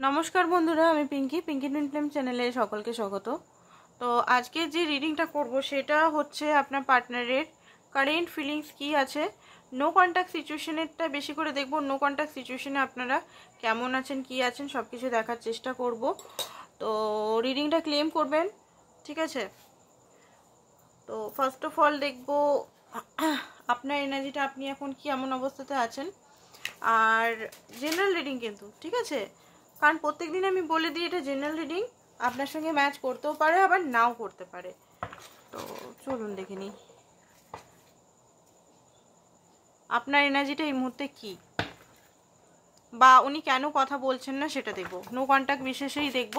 নমস্কার বন্ধুরা, আমি পিঙ্কি টুইন ফ্লেম চ্যানেলে সকলকে স্বাগত। তো আজকে যে রিডিংটা করব সেটা হচ্ছে আপনার পার্টনারের কারেন্ট ফিলিংস কি আছে। নো কন্ট্যাক্ট সিচুয়েশনেরটা বেশি করে দেখব। নো কন্ট্যাক্ট সিচুয়েশনে আপনারা কেমন আছেন, কি আছেন, সব কিছু দেখার চেষ্টা করব। তো রিডিংটা ক্লেম করবেন, ঠিক আছে? তো ফার্স্ট অফ অল দেখব আপনার এনার্জিটা, আপনি এখন কি এমন অবস্থাতে আছেন। আর জেনারেল রিডিং কিন্তু, ঠিক আছে? কারণ প্রত্যেক দিন আমি বলে দিই এটা জেনারেল রিডিং, আপনার সঙ্গে ম্যাচ করতেও পারে আবার নাও করতে পারে। তো চলুন দেখে নিই আপনার এনার্জিটা এই মুহূর্তে কি, বা উনি কেন কথা বলছেন না সেটা দেখব। নো কন্ট্যাক্ট বিশেষেই দেখব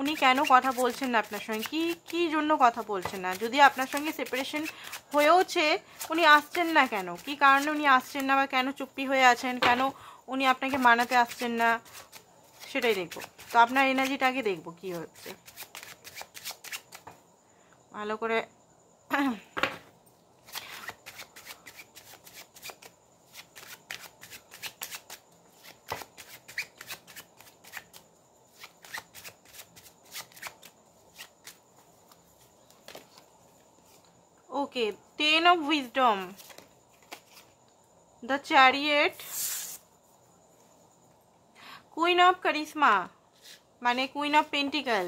উনি কেন কথা বলছেন না আপনার সঙ্গে, কি জন্য কথা বলছেন না। যদি আপনার সঙ্গে সেপারেশন হয়েওছে, উনি আসছেন না কেন, কি কারণে উনি আসছেন না, বা কেন চুপ্পি হয়ে আছেন, কেন উনি আপনাকে মানাতে আসছেন না, সেটাই দেখব। তো আপনার এনার্জিটা আগে দেখব কি হচ্ছে ভালো করে। ওকে, 10 of wisdom, the chariot, queen of charisma মানে queen of pentacle,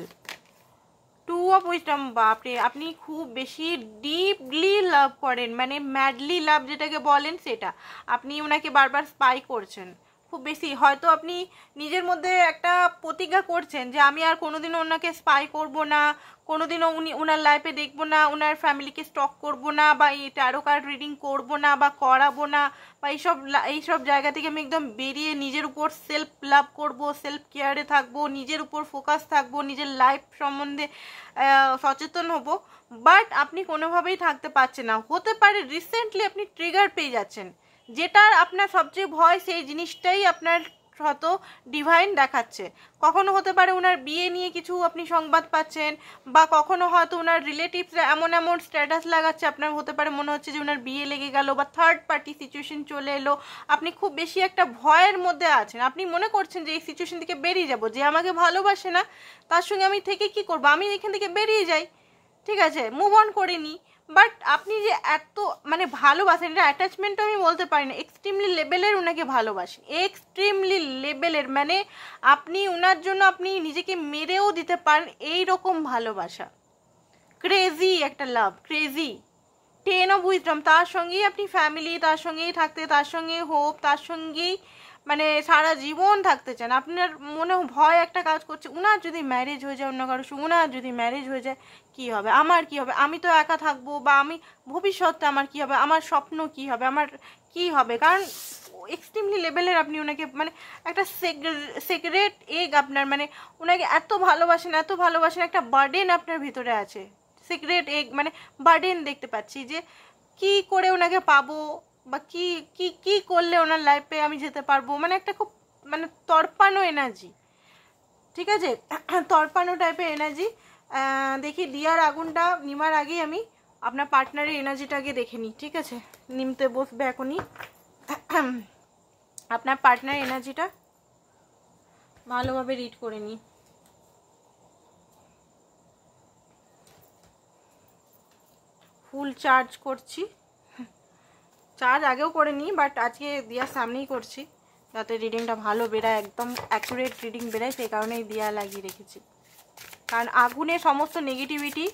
2 of wisdom। বাপরে, আপনি খুব বেশি ডিপলি লাভ করেন, মানে ম্যাডলি লাভ যেটাকে বলেন সেটা। আপনি ওনাকে বারবার স্পাই করছেন খুব বেশি। হয়তো আপনি নিজের মধ্যে একটা প্রতিজ্ঞা করছেন যে আমি আর কোনোদিনও ওনাকে স্পাই করব না, কোনোদিনও ওনার লাইফে দেখব না, ওনার ফ্যামিলিকে স্টক করব না, বা এই ট্যারো কার্ড রিডিং করব না বা করাবো না, বা এইসব জায়গা থেকে আমি একদম বেরিয়ে নিজের উপর সেলফ লাভ করব, সেলফ কেয়ারে থাকবো, নিজের উপর ফোকাস থাকবো, নিজের লাইফ সম্বন্ধে সচেতন হব। বাট আপনি কোনোভাবেই থাকতে পারছেন না। হতে পারে রিসেন্টলি আপনি ট্রিগার পেয়ে যাচ্ছেন, যেটার আপনার সবচেয়ে ভয়, সেই জিনিসটাই আপনার হয়তো ডিভাইন দেখাচ্ছে। কখনো হতে পারে ওনার বিয়ে নিয়ে কিছু আপনি সংবাদ পাচ্ছেন, বা কখনো হয়তো ওনার রিলেটিভসরা এমন এমন স্ট্যাটাস লাগাচ্ছে, আপনার হতে পারে মনে হচ্ছে যে ওনার বিয়ে লেগে গেল, বা থার্ড পার্টি সিচুয়েশন চলে এলো। আপনি খুব বেশি একটা ভয়ের মধ্যে আছেন, আপনি মনে করছেন যে এই সিচুয়েশন থেকে বেরিয়ে যাব, যে আমাকে ভালোবাসে না তার সঙ্গে আমি থেকে কি করব, আমি এখান থেকে বেরিয়ে যাই, ঠিক আছে, মুভ অন করে নিই। বাট আপনি যে এত মানে ভালোবাসেন, এটা অ্যাটাচমেন্ট আমি বলতে পারি না, এক্সট্রিমলি লেভেলের ওনাকে ভালোবাসেন, এক্সট্রিমলি লেভেলের, মানে আপনি ওনার জন্য আপনি নিজেকে মেরেও দিতে পারেন, এই রকম ভালোবাসা। ক্রেজি একটা লাভ, ক্রেজি। 10 অফ উইজডম, তার সঙ্গেই আপনি ফ্যামিলি, তার সঙ্গেই থাকতে, তার সঙ্গে হোপ, তার সঙ্গেই মানে সারা জীবন থাকতে চান। আপনার মনে ভয় একটা কাজ করছে, উনার যদি ম্যারেজ হয়ে যায় অন্য কারোর সঙ্গে, উনার যদি ম্যারেজ হয়ে যায় কি হবে, আমার কি হবে, আমি তো একা থাকবো, বা আমি ভবিষ্যৎটা আমার কি হবে, আমার স্বপ্ন কি হবে, আমার কি হবে। কারণ এক্সট্রিমলি লেভেলের আপনি ওনাকে মানে একটা সিক্রেট এগ আপনার, মানে ওনাকে এত ভালোবাসেন, একটা বার্ডেন আপনার ভিতরে আছে, সিক্রেট এগ মানে বার্ডেন দেখতে পাচ্ছি, যে কি করে ওনাকে পাবো, বা কি কি কি করলে ওনার লাইফে আমি যেতে পারবো, মানে একটা খুব মানে তড়পানো এনার্জি, ঠিক আছে? তড়পানো টাইপের এনার্জি। দেখি দিয়ার আগুনটা নিমার আগেই আমি আপনার পার্টনারের এনার্জিটাকে দেখে নিই, ঠিক আছে? নিমতে বসবে এখনই। আপনার পার্টনার এনার্জিটা ভালোভাবে রিড করে নিই। ফুল চার্জ করছি, চার্জ আগেও করে নিই, বাট আজকে দিয়ার সামনেই করছি যাতে রিডিংটা ভালো বেরায়, একদম অ্যাকুরেট রিডিং বেরায়, সেই কারণেই দিয়া লাগিয়ে রেখেছি। কারণ আগুনে সমস্ত নেগেটিভিটি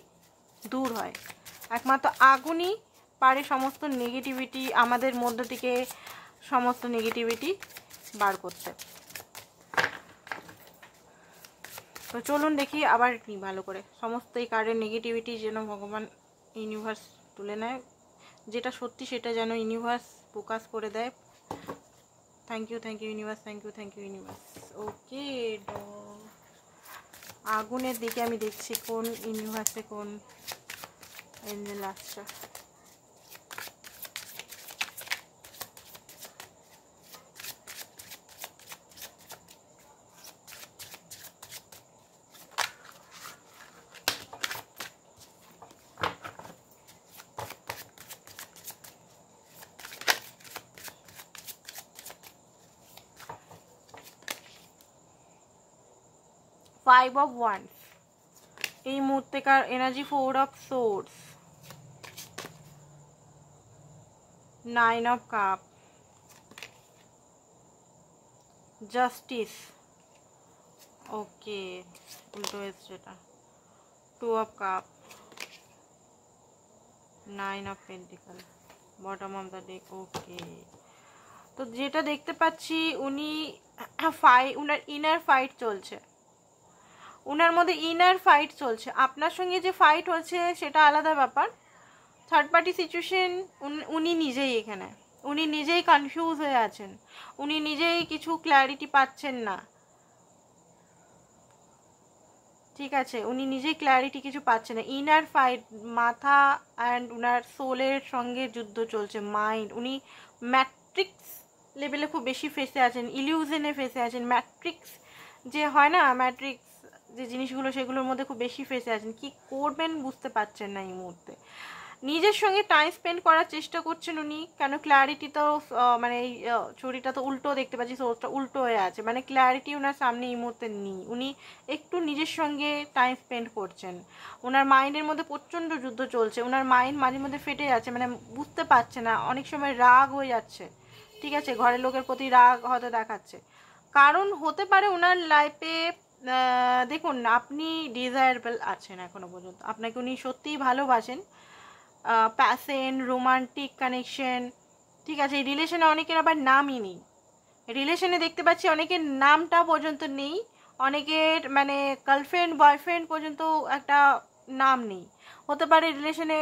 দূর হয়, একমাত্র আগুনই পারে সমস্ত নেগেটিভিটি আমাদের মধ্য থেকে সমস্ত নেগেটিভিটি বার করতে। তো চলুন দেখি আবার নিই ভালো করে, সমস্ত এই কার্ডের নেগেটিভিটি যেন ভগবান ইউনিভার্স তুলে নেয়, যেটা সত্যি সেটা যেন ইউনিভার্স ফোকাস করে দেয়। Thank you universe, thank you universe. Okay, আগুনের দিকে আমি দেখছি কোন ইউনিভার্সে কোন এঞ্জেল আসছে। ফাইভ অফ ওয়ান্স, এই মুহূর্তেকার energy, four of swords, nine of cup, justice, okay উল্টো এসছে এটা, two of cup, nine of pentacle, bottom of the deck. Okay, তো যেটা দেখতে পাচ্ছি উনি উনার ইনার ফাইট চলছে, উনার মধ্যে ইনার ফাইট চলছে। আপনার সঙ্গে যে ফাইট হচ্ছে সেটা আলাদা ব্যাপার, থার্ড পার্টি সিচুয়েশন। উনি নিজেই এখানে, উনি নিজেই কনফিউজ হয়ে আছেন, উনি নিজেই কিছু ক্ল্যারিটি পাচ্ছেন না, ঠিক আছে, উনি নিজেই ক্ল্যারিটি কিছু পাচ্ছেন না। ইনার ফাইট, মাথা অ্যান্ড উনার সোলের সঙ্গে যুদ্ধ চলছে, মাইন্ড। উনি ম্যাট্রিক্স লেভেলে খুব বেশি ফেসে আছেন, ইলিউশনে ফেসে আছেন, ম্যাট্রিক্স যে হয় না, ম্যাট্রিক্স যে জিনিসগুলো সেগুলোর মধ্যে খুব বেশি ফেসে আছেন। কি করবেন বুঝতে পারছেন না এই মুহূর্তে। নিজের সঙ্গে টাইম স্পেন্ড করার চেষ্টা করছেন উনি, কেন ক্ল্যারিটি তো মানে এই ছড়িটা তো উল্টো দেখতে পাচ্ছি, সোর্সটা উল্টো হয়ে আছে, মানে ক্ল্যারিটি ওনার সামনে এই মুহূর্তে নেই। উনি একটু নিজের সঙ্গে টাইম স্পেন্ড করছেন, ওনার মাইন্ডের মধ্যে প্রচণ্ড যুদ্ধ চলছে, ওনার মাইন্ড মাঝে মধ্যে ফেটে যাচ্ছে, মানে বুঝতে পারছে না, অনেক সময় রাগ হয়ে যাচ্ছে, ঠিক আছে, ঘরের লোকের প্রতি রাগ হয়তো দেখাচ্ছে। কারণ হতে পারে ওনার লাইফে, দেখুন আপনি ডিজায়ারেবল আছেন এখনো পর্যন্ত, আপনাকে উনি সত্যিই ভালোবাসেন, প্যাশন, রোমান্টিক কানেকশন, ঠিক আছে। এই রিলেশনে অনেকের আবার নামই নেই, রিলেশনে দেখতে পাচ্ছি অনেকের নামটা পর্যন্ত নেই, অনেকের মানে গার্লফ্রেন্ড বয়ফ্রেন্ড পর্যন্ত একটা নাম নেই। হতে পারে রিলেশনে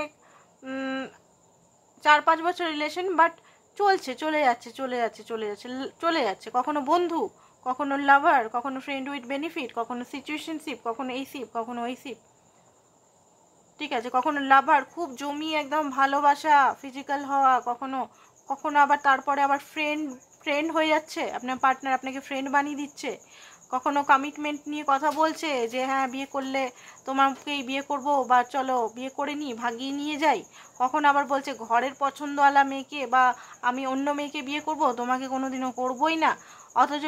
4-5 বছর রিলেশন, বাট চলছে, চলে যাচ্ছে, চলে যাচ্ছে, চলে যাচ্ছে, চলে যাচ্ছে, কখনো বন্ধু, কখনো লাভার, কখনো ফ্রেন্ড উইথ বেনিফিট, কখনো সিচুয়েশনশিপ, কখনো এই শিপ, কখনো ওই শিপ, ঠিক আছে, কখনো লাভার খুব জমি একদম ভালোবাসা ফিজিক্যাল হওয়া, কখনো কখনো আবার তারপরে আবার ফ্রেন্ড হয়ে যাচ্ছে, আপনার পার্টনার আপনাকে ফ্রেন্ড বানিয়ে দিচ্ছে, কখনো কমিটমেন্ট নিয়ে কথা বলছে যে হ্যাঁ বিয়ে করলে তোমাকেই বিয়ে করব, বা চলো বিয়ে করে নিই, ভাগিয়ে নিয়ে যাই, কখনো আবার বলছে ঘরের পছন্দওয়ালা মেয়েকে বা আমি অন্য মেয়েকে বিয়ে করব, তোমাকে কোনোদিনও করবোই না, অথচ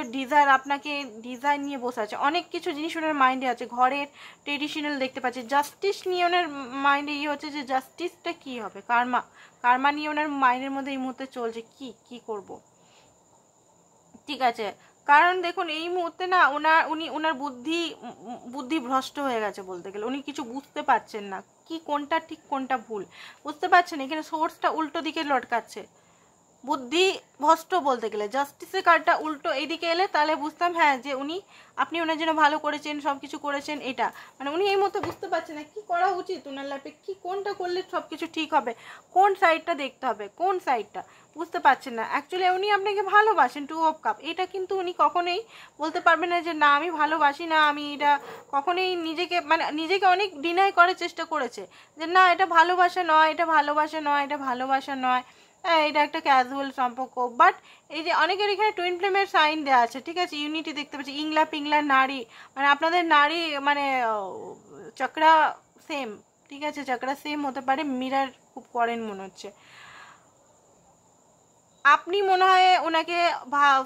আপনাকে ডিজায়ার নিয়ে বসে আছে। অনেক কিছু জিনিস ওনার মাইন্ডে আছে, ঘরের ট্রেডিশনাল দেখতে পাচ্ছে, জাস্টিস নিয়ে ওনার মাইন্ডে হচ্ছে যে জাস্টিসটা কি হবে, কার্মা নিয়ে ওনার মাইন্ডের মধ্যে এই মুহূর্তে চলছে, কি করব, ঠিক আছে। কারণ দেখুন এই মুহূর্তে না ওনার বুদ্ধি ভ্রষ্ট হয়ে গেছে বলতে গেলে, উনি কিছু বুঝতে পারছেন না, কি কোনটা ঠিক কোনটা ভুল বুঝতে পারছেন। এখানে সোর্সটা উল্টো দিকে লটকাচ্ছে, বুদ্ধি ভ্রষ্ট বলতে গেলে। জাস্টিসের কার্ডটা উল্টো এইদিকে এলে তাহলে বুঝতাম হ্যাঁ যে আপনি ওনার জন্য ভালো করেছেন, সব কিছু করেছেন, এটা মানে উনি এই মতো বুঝতে পারছেন না কি করা উচিত ওনার লাইফে, কি কোনটা করলে সব কিছু ঠিক হবে, কোন সাইডটা দেখতে হবে, কোন সাইডটা বুঝতে পারছেন না। অ্যাকচুয়ালি উনি আপনাকে ভালোবাসেন, 2 অফ কাপ, এটা কিন্তু উনি কখনোই বলতে পারবেন না যে না আমি ভালোবাসি না, আমি এটা কখনোই নিজেকে অনেক ডিনাই করার চেষ্টা করেছে যে না এটা ভালোবাসা নয়, এটা ভালোবাসা নয়, এটা ভালোবাসা নয়, এটা একটা ক্যাজুয়াল সম্পর্ক। বাট এই যে অনেকের এখানে টুইন ফ্লেমের সাইন দেওয়া আছে, ঠিক আছে, ইউনিটি দেখতে পাচ্ছি, ইংলা পিংলা নারী, মানে আপনাদের নারী মানে চক্রা সেম, ঠিক আছে, চক্রা সেম হতে পারে, মিরার খুব করেন মনে হচ্ছে। আপনি মনে হয় ওনাকে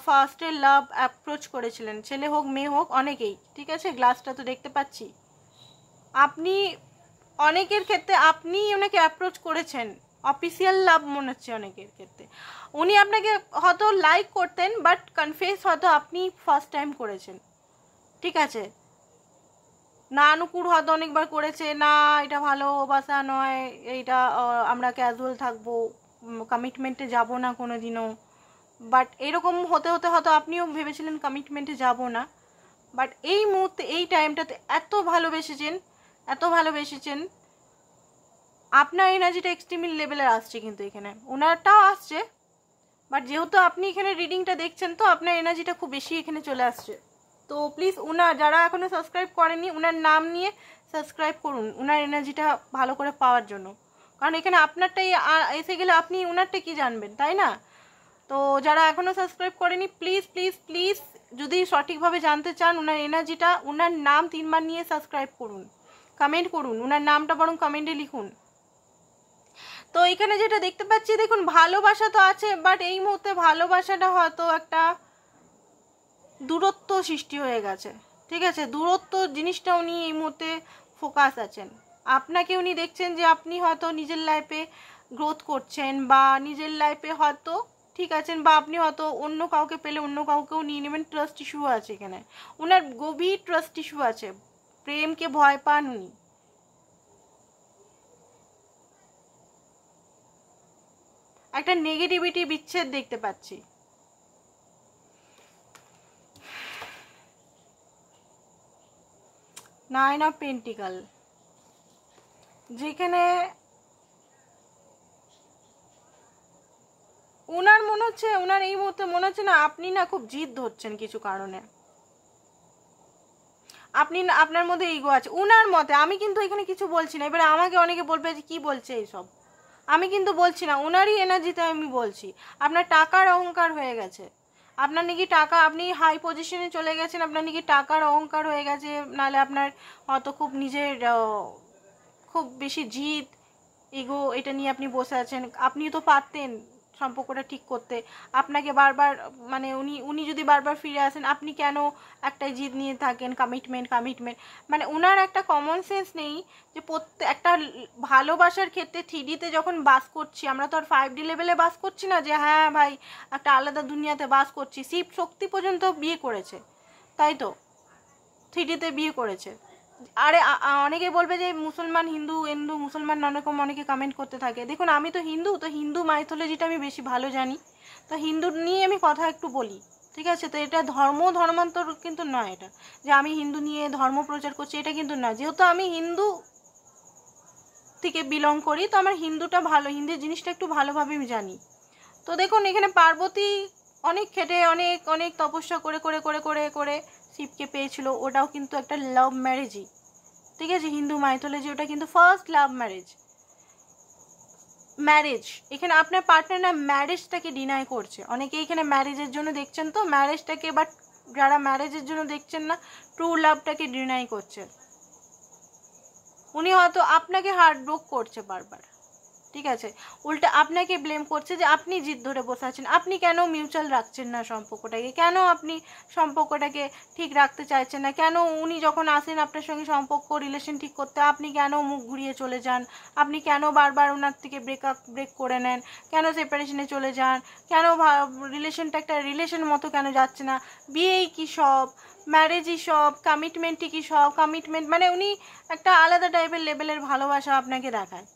ফার্স্টে লাভ অ্যাপ্রোচ করেছিলেন, ছেলে হোক মেয়ে হোক অনেকেই, ঠিক আছে, গ্লাসটা তো দেখতে পাচ্ছি, আপনি অনেকের ক্ষেত্রে আপনি ওনাকে অ্যাপ্রোচ করেছেন, অফিসিয়াল লাভ মনে হচ্ছে অনেকের ক্ষেত্রে। উনি আপনাকে হয়তো লাইক করতেন, বাট কনফেস হয়তো আপনি ফার্স্ট টাইম করেছেন, ঠিক আছে, না অনুকূল হয়তো অনেকবার করেছে, না এটা ভালোবাসা নয়, এইটা আমরা ক্যাজুয়াল থাকবো, কমিটমেন্টে যাব না কোনো দিনও, বাট এরকম হতে হতে হয়তো আপনিও ভেবেছিলেন কমিটমেন্টে যাব না, বাট এই মুহূর্তে এই টাইমটাতে এত ভালোবেসেছেন, আপনার এনার্জিটা এক্সট্রিম লেভেলের আসছে, কিন্তু এখানে ওনারটাও আসছে, বাট যেহেতু আপনি এখানে রিডিংটা দেখছেন তো আপনার এনার্জিটা খুব বেশি এখানে চলে আসছে। তো প্লিজ যারা এখনো সাবস্ক্রাইব করেনি ওনার নাম নিয়ে সাবস্ক্রাইব করুন, ওনার এনার্জিটা ভালো করে পাওয়ার জন্য, কারণ এখানে আপনারটাই এসে গেলে আপনি ওনারটা কি জানবেন, তাই না? তো যারা এখনো সাবস্ক্রাইব করেনি প্লিজ প্লিজ প্লিজ যদি সঠিকভাবে জানতে চান ওনার এনার্জিটা, ওনার নাম 3 বার নিয়ে সাবস্ক্রাইব করুন, কমেন্ট করুন, ওনার নামটা বরং কমেন্টে লিখুন। তো এখানে যেটা দেখতে পাচ্ছি দেখুন ভালোবাসা তো আছে, বাট এই মুহূর্তে ভালোবাসাটা হয়তো একটা দূরত্ব সৃষ্টি হয়ে গেছে, ঠিক আছে, দূরত্ব জিনিসটা উনি এই মুহূর্তে ফোকাস আছেন। আপনাকে উনি দেখছেন যে আপনি হয়তো নিজের লাইফে গ্রোথ করছেন বা নিজের লাইফে হয়তো ঠিক আছেন, বা আপনি হয়তো অন্য কাউকে পেলে অন্য কাউকেও নিয়ে নেবেন। ট্রাস্ট ইস্যু আছে এখানে, ওনার গভীর ট্রাস্ট ইস্যু আছে, প্রেমকে ভয় পান উনি। একটা নেগেটিভিটি বিচ্ছেদ দেখতে পাচ্ছি। নাইন অফ পেন্টিকাল, যেখানে ওনার মনে হচ্ছে, ওনার এই মুহূর্তে মনে হচ্ছে না আপনি না খুব জিদ ধরছেন কিছু কারণে, আপনি না, আপনার মধ্যে ইগো আছে ওনার মতে। আমি কিন্তু এখানে কিছু বলছি না, এবারে আমাকে অনেকে বলবে যে কি বলছে এইসব, আমি কিন্তু বলছি না, ওনারই এনার্জিতে আমি বলছি। আপনার টাকার অহংকার হয়ে গেছে, আপনার নাকি টাকা, আপনি হাই পজিশনে চলে গেছেন, আপনার নাকি টাকার অহংকার হয়ে গেছে, নাহলে আপনার হয়তো খুব নিজের খুব বেশি জিদ ইগো এটা নিয়ে আপনি বসে আছেন। আপনি তো পারতেন সম্পর্কটা ঠিক করতে, আপনাকে বারবার মানে উনি যদি বারবার ফিরে আসেন, আপনি কেন একটাই জিদ নিয়ে থাকেন, কমিটমেন্ট কমিটমেন্ট। মানে ওনার একটা কমন সেন্স নেই যে প্রত্যেক একটা ভালোবাসার ক্ষেত্রে 3Dতে যখন বাস করছি, আমরা তো আর 5D লেভেলে বাস করছি না যে হ্যাঁ ভাই একটা আলাদা দুনিয়াতে বাস করছি। শিব শক্তি পর্যন্ত বিয়ে করেছে, তাই তো 3Dতে বিয়ে করেছে। আরে অনেকে বলবে যে মুসলমান হিন্দু হিন্দু মুসলমান অনেকম অনেকে কমেন্ট করতে থাকে। দেখুন আমি তো হিন্দু, তো হিন্দু মাইথোলজিটা আমি বেশি ভালো জানি, তো হিন্দু নিয়ে আমি কথা একটু বলি, ঠিক আছে। তো এটা ধর্মান্তর কিন্তু নয়, এটা যে আমি হিন্দু নিয়ে ধর্ম প্রচার করছি এটা কিন্তু নয়। যেহেতু আমি হিন্দু থেকে বিলং করি, তো আমার হিন্দুটা ভালো, হিন্দি জিনিসটা একটু ভালোভাবে আমি জানি। তো দেখুন এখানে পার্বতী অনেক খেটে অনেক অনেক তপস্যা করে করে করে করে করে শিবকে পেয়েছিল, ওটাও কিন্তু একটা লাভ ম্যারেজই, ঠিক আছে। হিন্দু মাইথোলজি ওটা কিন্তু ফার্স্ট লাভ ম্যারেজ। এখানে আপনার পার্টনার না ম্যারেজটাকে ডিনাই করছে। অনেকে এখানে ম্যারেজের জন্য দেখছেন তো ম্যারেজটাকে, বাট যারা ম্যারেজের জন্য দেখছেন না ট্রু লাভটাকে ডিনাই করছে। উনি হয়তো আপনাকে হার্ট ব্রোক করছে বারবার, ঠিক আছে। উল্টা আপনাকে ব্লেম করছে যে আপনি জিদ ধরে বসে আছেন, আপনি কেন মিউচুয়াল রাখছেন না সম্পর্কটাকে, কেন আপনি সম্পর্কটাকে ঠিক রাখতে চাইছেন না, কেন উনি যখন আসেন আপনার সঙ্গে সম্পর্ক রিলেশন ঠিক করতে আপনি কেন মুখ ঘুরিয়ে চলে যান, আপনি কেন বারবার ওনার থেকে ব্রেক করে নেন, কেন সেপারেশনে চলে যান, কেন রিলেশনটা একটা রিলেশন মতো কেন যাচ্ছে না। বিয়েই কি সব, ম্যারেজই সব, কমিটমেন্টই কি সব, কমিটমেন্ট মানে উনি একটা আলাদা টাইপের লেভেলের ভালোবাসা আপনাকে দেখায়,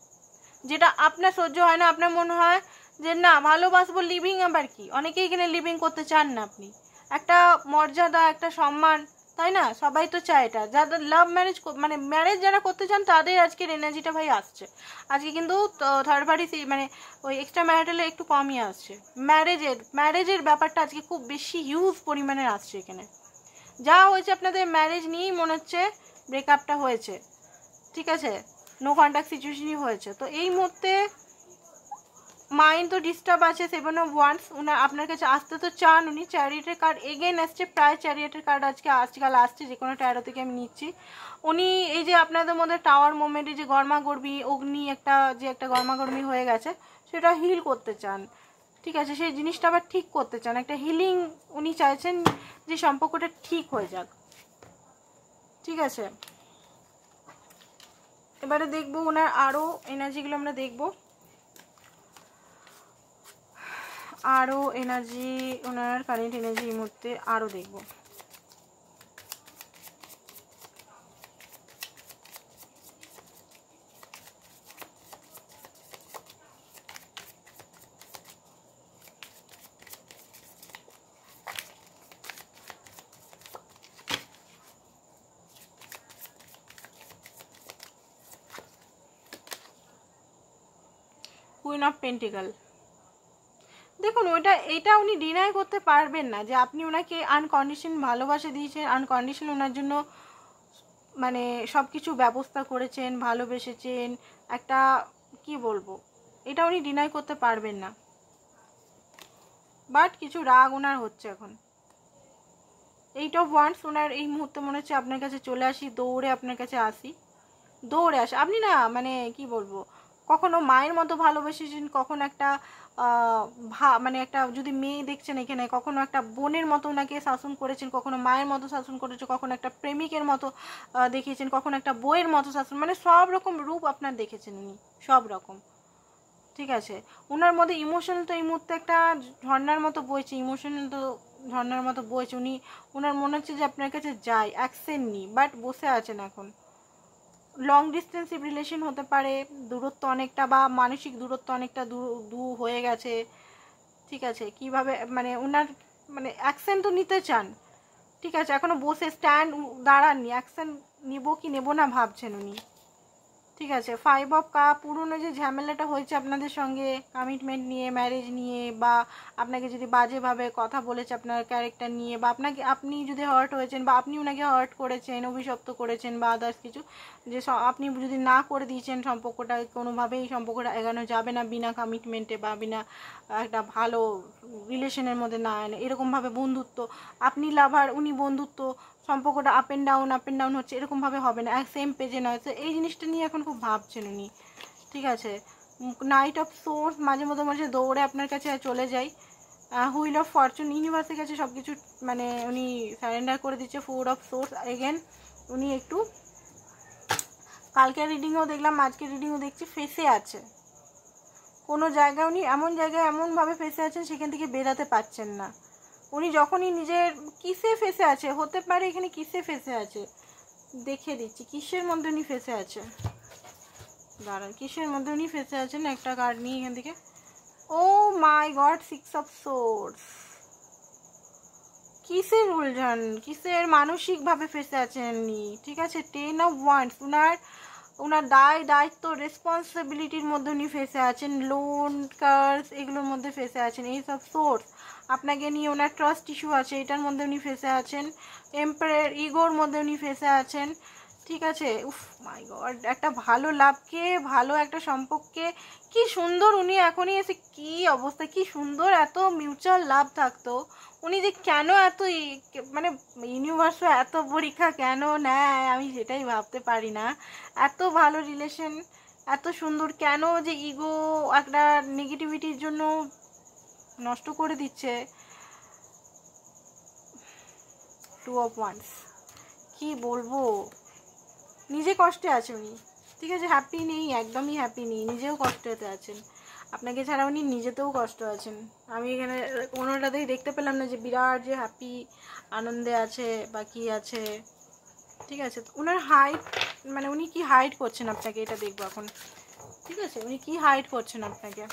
যেটা আপনার সহ্য হয় না। আপনার মনে হয় যে না ভালোবাসবো, লিভিং আবার কি, অনেকেই এখানে লিভিং করতে চান না আপনি, একটা মর্যাদা একটা সম্মান, তাই না, সবাই তো চায় এটা। যাদের লাভ ম্যারেজ মানে ম্যারেজ যারা করতে চান তাদের আজকের এনার্জিটা ভাই আসছে আজকে, কিন্তু থার্ড পার্টি মানে ওই এক্সট্রা ম্যারিটালে একটু কমই আসছে। ম্যারেজের ব্যাপারটা আজকে খুব বেশি হিউজ পরিমাণে আসছে এখানে। যা হয়েছে আপনাদের ম্যারেজ নিয়েই মনে হচ্ছে ব্রেকআপটা হয়েছে, ঠিক আছে, নো কন্ট্যাক্ট সিচুয়েশনই হয়েছে। তো এই মুহূর্তে মাইন্ড তো ডিস্টার্ব আছে, 7 of Wands। উনার আপনার কাছে আসতে তো চান উনি। চ্যারিয়েটের কার্ড এগেন আসছে, প্রায় চ্যারিয়েটের কার্ড আজকাল আসছে, যে কোনো ট্যারো থেকে আমি নিচ্ছি। উনি এই যে আপনাদের মধ্যে টাওয়ার মোমেন্টে যে গরমাগর্মি অগ্নি একটা গরমাগর্মি হয়ে গেছে সেটা হিল করতে চান, ঠিক আছে, সেই জিনিসটা আবার ঠিক করতে চান, একটা হিলিং উনি চাইছেন যে সম্পর্কটা ঠিক হয়ে যাক, ঠিক আছে। এবারে দেখবো ওনার আরও এনার্জিগুলো আমরা দেখবো, আরও এনার্জি ওনার কারেন্ট এনার্জি এই মুহূর্তে আরও দেখবো। কুইন অফ পেন্টিকাল, দেখুন এটা উনি ডিনাই করতে পারবেন না যে আপনি ওনাকে আনকন্ডিশন ভালোবাসা দিয়েছেন, আনকন্ডিশন ওনার জন্য মানে সব কিছু ব্যবস্থা করেছেন, ভালোবেসেছেন, একটা কি বলবো, এটা উনি ডিনাই করতে পারবেন না। বাট কিছু রাগ ওনার হচ্ছে এখন। 8 of Wands ওনার এই মুহূর্তে মনে হচ্ছে আপনার কাছে চলে আসি, দৌড়ে আপনার কাছে আসি, দৌড়ে আসে আপনি না, মানে কি বলবো, কখনো মায়ের মতো ভালোবেসেছেন, কখনো একটা মানে একটা যদি মেয়ে দেখছেন এখানে, কখনো একটা বোনের মতো ওনাকে শাসন করেছেন, কখনো মায়ের মতো শাসন করেছে, কখনো একটা প্রেমিকের মতো দেখিয়েছেন, কখনো একটা বইয়ের মতো শাসন, মানে সব রকম রূপ আপনার দেখেছেন উনি, সব রকম। ঠিক আছে, ওনার মধ্যে ইমোশনাল তো এই মুহূর্তে একটা ঝর্ণার মতো বইছে, ইমোশনাল তো ঝর্ণার মতো বইছে। ওনার মনে হচ্ছে যে আপনার কাছে যায়, অ্যাকশন নেই, বাট বসে আছেন এখন। লং ডিস্টেন্সিভ রিলেশন হতে পারে, দূরত্ব অনেকটা বা মানসিক দূরত্ব অনেকটা দূর হয়ে গেছে। ঠিক আছে, কিভাবে মানে ওনার মানে অ্যাকশন তো নিতে চান, ঠিক আছে, এখনো বসে স্ট্যান্ড দাঁড়াননি, অ্যাকশন নিব কি নেব না ভাবছেন উনি। ঠিক আছে, 5 অফ কাপ, পুরনো যে ঝামেলাটা হয়েছে আপনাদের সঙ্গে কমিটমেন্ট নিয়ে, ম্যারেজ নিয়ে, বা আপনাকে যদি বাজেভাবে কথা বলেছে আপনার ক্যারেক্টার নিয়ে, বা আপনি যদি হার্ট হয়েছেন, বা আপনি ওনাকে হার্ট করেছেন, অভিশপ্ত করেছেন, বা আদার্স কিছু, যে আপনি যদি না করে দিয়েছেন সম্পর্কটা, কোনোভাবেই সম্পর্কটা এগোনো যাবে না বিনা কমিটমেন্টে বা বিনা একটা ভালো রিলেশনের মধ্যে না এনে, এরকমভাবে বন্ধুত্ব, আপনি লাভার উনি বন্ধুত্ব, সম্পর্কটা আপ অ্যান্ড ডাউন হচ্ছে, এরকমভাবে হবে না, এক সেম পেজে নয়। তো এই জিনিসটা নিয়ে এখন খুব ভাবছেন উনি। ঠিক আছে, নাইট অফ সোর্স, মাঝে মধ্যে দৌড়ে আপনার কাছে চলে যাই। হুইল অফ ফরচুন, ইউনিভার্সের কাছে সব কিছু মানে উনি সারেন্ডার করে দিচ্ছে। 4 অফ সোর্স, এগেন উনি একটু কালকের রিডিংও দেখলাম, আজকের রিডিংও দেখছি, ফেসে আছে কোনো জায়গায়, উনি এমন জায়গায় এমনভাবে ফেসে আছেন সেখান থেকে বেরাতে পারছেন না। উনি যখনই নিজের কিসে ফেসে আছে, হতে পারে এখানে কিসে ফেসে আছে দেখিয়ে দিচ্ছি, কিসের মধ্যে উনি ফেসে আছে, দাঁড়ান, কিসের মধ্যে উনি ফেসে আছেন, একটা কার্ড নিয়ে এখান থেকে। ও মাই গড, 6 অফ সোর্স, কিসের উলঝন, কিসের মানসিকভাবে ফেসে আছেন উনি। ঠিক আছে, 10 অফ ওয়ান্ডস, ওনার দায়িত্ব রেসপন্সিবিলিটির মধ্যে উনি ফেসে আছেন, লোন কার্স এগুলোর মধ্যে ফেসে আছেন। এই সব সোর্স, আপনাকে নিয়ে ওনার ট্রাস্ট ইস্যু আছে, এটার মধ্যে উনি ফেসে আছেন। এম্পায়ার ইগোর মধ্যে উনি ফেসে আছেন। ঠিক আছে, উফ মাই গড, একটা ভালো লাভকে, ভালো একটা সম্পর্কে, কি সুন্দর উনি এখনই এসে, কি অবস্থা, কি সুন্দর এত মিউচুয়াল লাভ থাকতো, উনি যে কেন এত মানে ইউনিভার্সে এত পরীক্ষা কেন নেয় আমি সেটাই ভাবতে পারি না। এত ভালো রিলেশন, এত সুন্দর, কেন যে ইগো একটা নেগেটিভিটির জন্য নষ্ট করে দিচ্ছে। 2 অফ ওয়ান্স, কি বলবো, নিজে কষ্টে আছে উনি। ঠিক আছে, হ্যাপি নেই, একদমই হ্যাপি নেই, নিজেও কষ্টতে আছেন, আপনাকে ছাড়া উনি নিজেতেও কষ্ট আছেন। আমি এখানে কোনোটাতেই দেখতে পেলাম না যে বিরাট যে হ্যাপি আনন্দে আছে বা কি আছে। ঠিক আছে, ওনার হাইট মানে উনি কি হাইড করছেন আপনাকে, এটা দেখবো এখন। ঠিক আছে, উনি কি হাইড করছেন আপনাকে।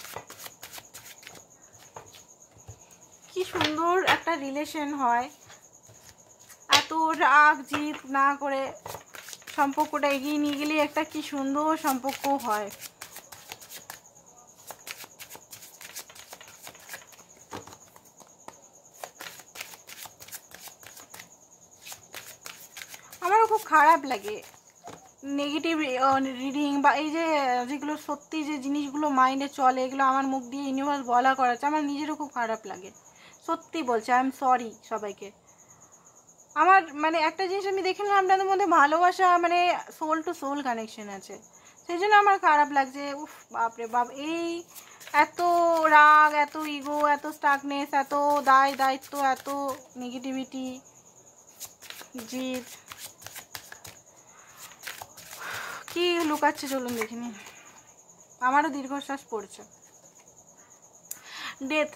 কি সুন্দর একটা রিলেশন হয়, এত রাগ জিদ না করে সম্পর্কটা এগিয়ে নিয়ে গেলে একটা কি সুন্দর সম্পর্ক হয়। আমারও খুব খারাপ লাগে নেগেটিভ রিডিং বা এই যে যেগুলো সত্যি যে জিনিসগুলো মাইন্ডে চলে, এগুলো আমার মুখ দিয়ে ইউনিভার্স বলা করাচ্ছে, আমার নিজেরও খুব খারাপ লাগে, সত্যি বলছি, আই এম সরি সবাইকে। আমার মানে একটা জিনিস আমি দেখলাম, আপনাদের মধ্যে ভালোবাসা মানে সোল টু সোল কানেকশন আছে, সেই জন্য আমার খারাপ লাগছে। উফ বাপরে বাপ, এই এত রাগ, এত ইগো, এত স্টাকনেস, এত দায়িত্ব, এত নেগেটিভিটি, জিদ, কি লুকাচ্ছে চলুন দেখিনি। আমারও দীর্ঘশ্বাস পড়ছে। ডেথ,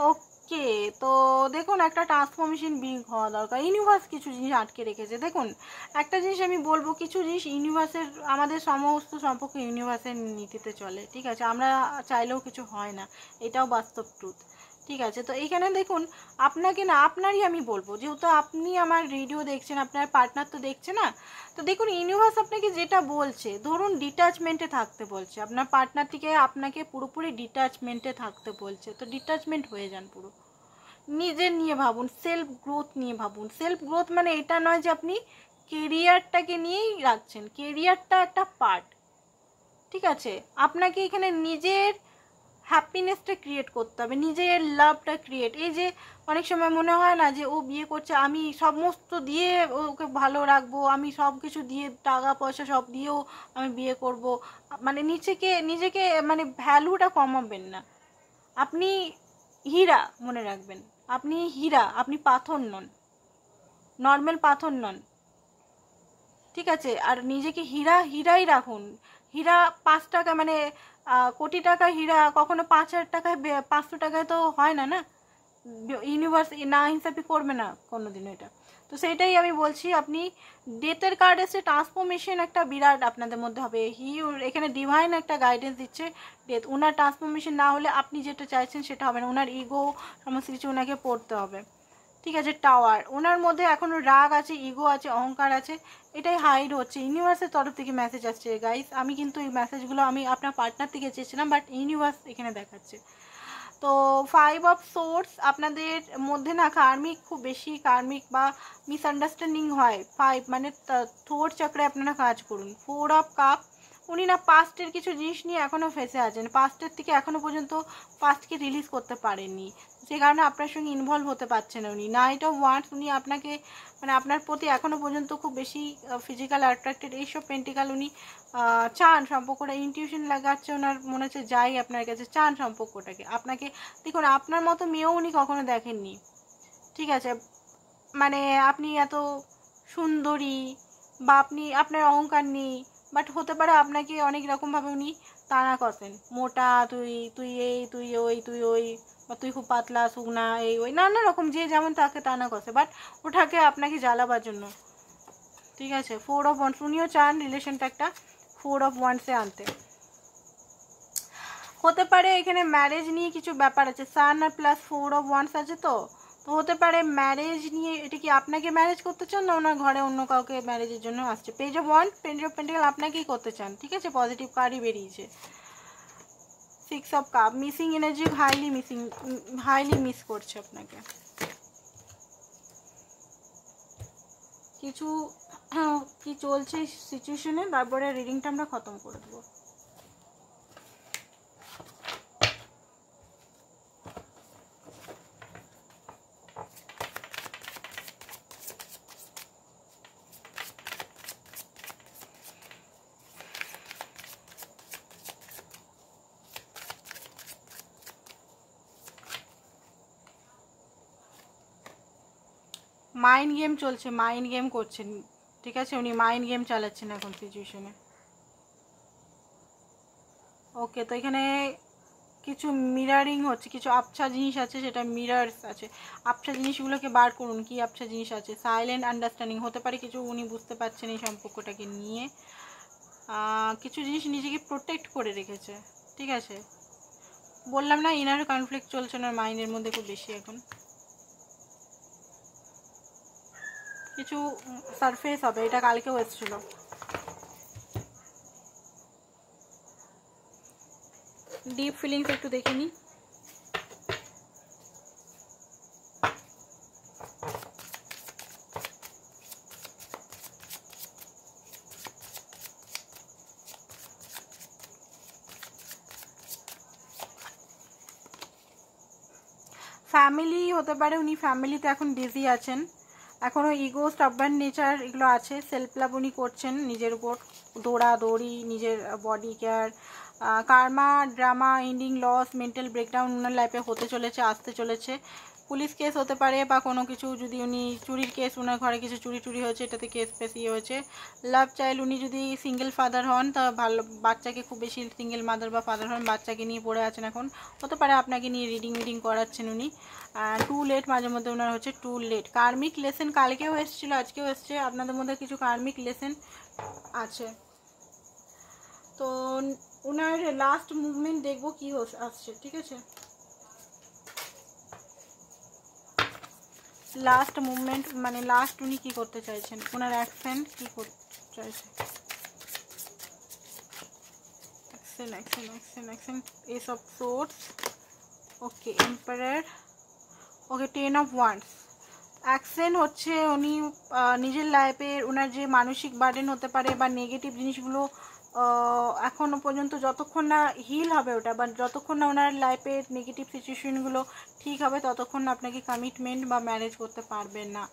ওকে, তো দেখুন একটা ট্রান্সফরমেশন বিগ হওয়া দরকার, ইউনিভার্স কিছু জিনিস আটকে রেখেছে। দেখুন একটা জিনিস আমি বলবো, কিছু জিনিস ইউনিভার্সের, আমাদের সমস্ত সম্পর্ক ইউনিভার্সের নীতিতে চলে। ঠিক আছে, আমরা চাইলেও কিছু হয় না, এটাও বাস্তব ট্রুথ। ঠিক আছে, তো এইখানে দেখুন আপনাকে না, আপনারই আমি বলবো, যেহেতু আপনি আমার ভিডিও দেখছেন, আপনার পার্টনার তো দেখছে না, তো দেখুন ইউনিভার্স আপনাকে যেটা বলছে, ধরুন ডিটাচমেন্টে থাকতে বলছে, আপনার পার্টনারটিকে আপনাকে পুরোপুরি ডিটাচমেন্টে থাকতে বলছে, তো ডিটাচমেন্ট হয়ে যান পুরো, নিজের নিয়ে ভাবুন, সেলফ গ্রোথ নিয়ে ভাবুন। সেলফ গ্রোথ মানে এটা নয় যে আপনি কেরিয়ারটাকে নিয়েই রাখছেন, কেরিয়ারটা একটা পার্ট। ঠিক আছে, আপনাকে এখানে নিজের হ্যাপিনেসটা ক্রিয়েট করতে হবে, নিজের লাভটা ক্রিয়েট। এই যে অনেক সময় মনে হয় না যে ও বিয়ে করছে, আমি সমস্ত দিয়ে ওকে ভালো রাখবো, আমি সব কিছু দিয়ে টাকা পয়সা সব দিয়েও আমি বিয়ে করব, মানে নিজেকে মানে ভ্যালুটা কমাবেন না। আপনি হীরা, মনে রাখবেন, আপনি হীরা, আপনি পাথর নন, নর্মাল পাথর নন, ঠিক আছে? আর নিজেকে হীরাই রাখুন। হীরা 5 টাকা মানে কোটি টাকা হীরা কখনো 5,000 টাকায় 500 টাকায় তো হয় না, না ইউনিভার্স না হিসাবে করবে না কোনোদিন এটা। তো সেইটাই আমি বলছি, আপনি ডেথের কার্ড এসে ট্রান্সফরমেশন একটা বিরাট আপনাদের মধ্যে হবে। এখানে ডিভাইন একটা গাইডেন্স দিচ্ছে, ডেথ ওনার ট্রান্সফরমেশন না হলে আপনি যেটা চাইছেন সেটা হবে না, ওনার ইগো সমস্ত কিছু ওনাকে পড়তে হবে, ঠিক আছে? টাওয়ার, ওনার মধ্যে এখনও রাগ আছে, ইগো আছে, অহংকার আছে, এটাই হাইড হচ্ছে। ইউনিভার্সের তরফ থেকে মেসেজ আসছে গাইস, আমি কিন্তু এই মেসেজগুলো আমি আপনার পার্টনার থেকে চেয়েছিলাম, বাট ইউনিভার্স এখানে দেখাচ্ছে। তো 5 অফ সোর্স, আপনাদের মধ্যে না কার্মিক, খুব বেশি কার্মিক বা মিসআন্ডারস্ট্যান্ডিং হয়। 5 মানে থোর চক্রে আপনারা কাজ করুন। 4 অফ কাপ, উনি না পাস্টের কিছু জিনিস নিয়ে এখনও ফেসে আছেন, পাস্টের থেকে এখনও পর্যন্ত পাস্টকে রিলিজ করতে পারেননি, যে কারণে আপনার সঙ্গে ইনভলভ হতে পারছে না উনি। নাইট অফ ওয়ান্ডস, উনি আপনাকে মানে আপনার প্রতি এখনও পর্যন্ত খুব বেশি ফিজিক্যাল অ্যাট্রাক্টেড, এইসব পেন্টিকাল উনি চান সম্পর্কটা, ইনটিউশন লাগাচ্ছে ওনার, মনে হচ্ছে যাই আপনার কাছে, চান সম্পর্কটাকে আপনাকে। দেখুন আপনার মতো মেয়েও উনি কখনো দেখেননি, ঠিক আছে? মানে আপনি এত সুন্দরী বা আপনার অহংকার নেই, বাট হতে পারে আপনাকে অনেক রকমভাবে উনি তাড়া করেন, মোটা, তুই এই, তুই ওই, তুই ওই, বা তুই খুব পাতলা শুকনা, এই ওই নানা রকম যে যেমন তাকে টানা করছে, বাট ওটাকে আপনাকে জ্বালাবার জন্য, ঠিক আছে? 4 অফ ওয়ান্ডস, উনিও চান রিলেশনটা একটা 4 অফ ওয়ান্ডসে আনতে। হতে পারে এখানে ম্যারেজ নিয়ে কিছু ব্যাপার আছে, সান আর প্লাস 4 অফ ওয়ান্ডস আছে, তো হতে পারে ম্যারেজ নিয়ে, এটা কি আপনাকে ম্যারেজ করতে চান না ওনার ঘরে অন্য কাউকে ম্যারেজের জন্য আসছে? Page of wand, page of pentacle আপনাকেই করতে চান, ঠিক আছে? পজিটিভ কার্ডই বেরিয়েছে। 6 of cup, missing energy, highly miss করছে আপনাকে। কিছু কি চলছে সিচুয়েশনে, তারপরে রিডিংটা আমরা খতম করে দেবো। মাইন্ড গেম চলছে, মাইন্ড গেম করছেন, ঠিক আছে? উনি মাইন্ড গেম চালাচ্ছেন এখন সিচুয়েশনে। ওকে, তো এখানে কিছু মিরারিং হচ্ছে, কিছু আবছা জিনিস আছে, সেটা মিরার্স আছে, আবছা জিনিসগুলোকে বার করুন, কি আবছা জিনিস আছে? সাইলেন্ট আন্ডারস্ট্যান্ডিং, হতে পারে কিছু উনি বুঝতে পারছেন এই সম্পর্কটাকে নিয়ে, কিছু জিনিস নিজেকে প্রোটেক্ট করে রেখেছে, ঠিক আছে? বললাম না ইনার কনফ্লিক্ট চলছে ওনার মাইন্ডের মধ্যে খুব বেশি এখন। কিছু সারফেস হবে, এটা কালকেও এসেছিল। ডিপ ফিলিংস একটু দেখে নিই। ফ্যামিলি হতে পারে, উনি ফ্যামিলিতে এখন বিজি আছেন, এখনও ইগো, স্টাববার্ন নেচার এগুলো আছে। সেলফ লাভ উনি করছেন, নিজের উপর দৌড়াদৌড়ি, নিজের body care. Karma, drama, ending, loss, mental breakdown ওনার লাইফে হতে চলেছে, আসতে চলেছে। পুলিশ কেস হতে পারে বা কোনো কিছু, যদি উনি চুরির কেস, ওনার ঘরে কিছু চুরি হয়েছে, এটাতে কেস ফেস হয়েছে। লাভ চাইল্ড, উনি যদি সিঙ্গেল ফাদার হন তা ভালো, বাচ্চাকে খুব বেশি সিঙ্গেল মাদার বা ফাদার হন, বাচ্চাকে নিয়ে পড়ে আছেন এখন, হতে পারে আপনাকে নিয়ে রিডিং করাচ্ছেন উনি। টু লেট মাঝে মধ্যে ওনার হচ্ছে, টু লেট। কার্মিক লেসেন কালকেও এসেছিল, আজকেও এসছে, আপনাদের মধ্যে কিছু কার্মিক লেসেন আছে। তো ওনার লাস্ট মুভমেন্ট দেখবো কি আসছে, ঠিক আছে? লাস্ট মুভমেন্ট মানে লাস্ট উনি কি করতে চাইছেন, ওনার অ্যাকশন কি করতে চাইছেন? Action S of swords, okay, emperor, okay, 10 of wands. Action হচ্ছে উনি নিজের লাইফের ওনার যে মানসিক বার্ডেন হতে পারে বা নেগেটিভ জিনিসগুলো এখনও পর্যন্ত যতক্ষণ না হিল হবে ওটা, বা যতক্ষণ না ওনার লাইফের নেগেটিভ সিচুয়েশনগুলো ঠিক হবে, ততক্ষণ না আপনাকে কমিটমেন্ট বা ম্যারেজ করতে পারবেন না।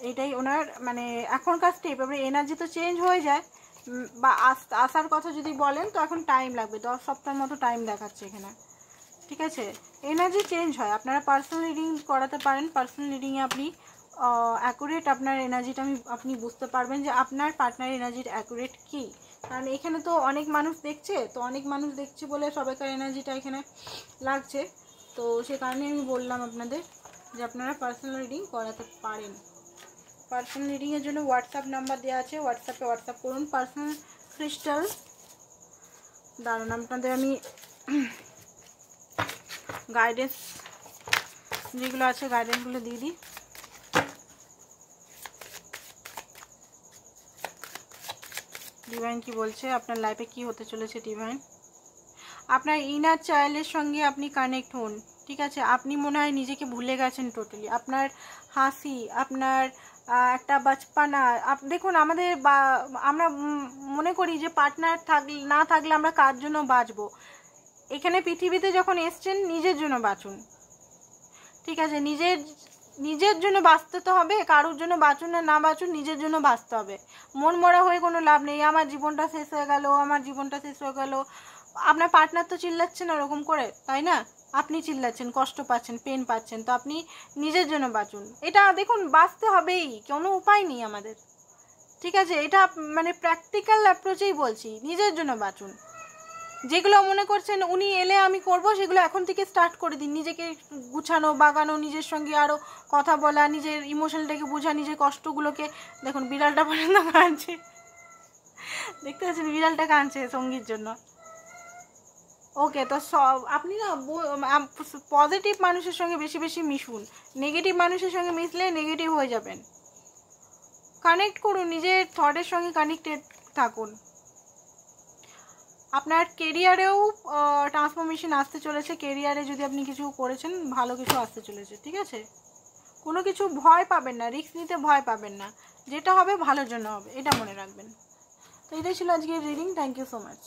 এটাই ওনার মানে এখনকার স্টেপ। এবারে এনার্জি তো চেঞ্জ হয়ে যায়, বা আসার কথা যদি বলেন তো এখন টাইম লাগবে, 10 সপ্তাহের মতো টাইম দেখাচ্ছে এখানে, ঠিক আছে। এনার্জি চেঞ্জ হয়, আপনারা পার্সোনাল রিডিং করাতে পারেন। পার্সোনাল রিডিংয়ে আপনি অ্যাকুরেট আপনার এনার্জিটা আপনি বুঝতে পারবেন যে আপনার পার্টনার এনার্জির অ্যাকুরেট কী। কারণ এখানে তো অনেক মানুষ দেখছে, তো অনেক মানুষ দেখছে বলে সবাইকার এনার্জিটা এখানে লাগছে, তো সে কারণে আমি বললাম আপনাদের যে আপনারা পার্সোনাল রিডিং করাতে পারেন। পার্সোনাল রিডিংয়ের জন্য হোয়াটসঅ্যাপ নাম্বার দেওয়া আছে, হোয়াটসঅ্যাপ করুন। পার্সোনাল ক্রিস্টাল দাঁড়ান, আপনাদের আমি গাইডেন্স যেগুলো আছে গাইডেন্সগুলো দিয়ে দিই। ডিভাইন কি বলছে, আপনার লাইফে কি হতে চলেছে ডিভাইন? আপনার ইনার চাইল্ডের সঙ্গে আপনি কানেক্ট হন, ঠিক আছে। আপনি মনে হয় নিজেকে ভুলে গেছেন টোটালি। আপনার হাসি, আপনার একটা বাচপানা, দেখুন আমাদের আমরা মনে করি যে পার্টনার না থাকলে আমরা কার জন্য বাঁচবো। এখানে পৃথিবীতে যখন এসছেন নিজের জন্য বাঁচুন, ঠিক আছে। নিজের জন্য বাঁচতে তো হবে, কারোর জন্য বাঁচুন না বাঁচুন, নিজের জন্য বাঁচতে হবে। মন মরা হয়ে কোনো লাভ নেই, আমার জীবনটা শেষ হয়ে গেল, আমার জীবনটা শেষ হয়ে গেল। আপনার পার্টনার তো চিল্লাচ্ছেন ওরকম করে, তাই না? আপনি চিল্লাচ্ছেন, কষ্ট পাচ্ছেন, পেন পাচ্ছেন, তো আপনি নিজের জন্য বাঁচুন। এটা দেখুন বাঁচতে হবেই, কোনো উপায় নেই আমাদের, ঠিক আছে। এটা মানে প্র্যাকটিক্যাল অ্যাপ্রোচেই বলছি, নিজের জন্য বাঁচুন। যেগুলো মনে করছেন উনি এলে আমি করব, সেগুলো এখন থেকে স্টার্ট করে দিন। নিজেকে গুছানো, বাগানো, নিজের সঙ্গে আরও কথা বলা, নিজের ইমোশনটাকে বোঝা, নিজের কষ্টগুলোকে। দেখুন বিড়ালটা পর্যন্ত কাঁদছে, দেখতে পাচ্ছেন বিড়ালটা কাঁদছে সঙ্গীর জন্য। ওকে, তো আপনি না পজিটিভ মানুষের সঙ্গে বেশি বেশি মিশুন, নেগেটিভ মানুষের সঙ্গে মিশলে নেগেটিভ হয়ে যাবেন। কানেক্ট করুন, নিজের থটের সঙ্গে কানেক্টেড থাকুন। আপনার কেরিয়ারেও ট্রান্সফরমেশন আসতে চলেছে। কেরিয়ারে যদি আপনি কিছু করেছেন, ভালো কিছু আসতে চলেছে, ঠিক আছে। কোনো কিছু ভয় পাবেন না, রিস্ক নিতে ভয় পাবেন না, যেটা হবে ভালোর জন্য হবে, এটা মনে রাখবেন। তো এটাই ছিল আজকের reading. Thank you so much.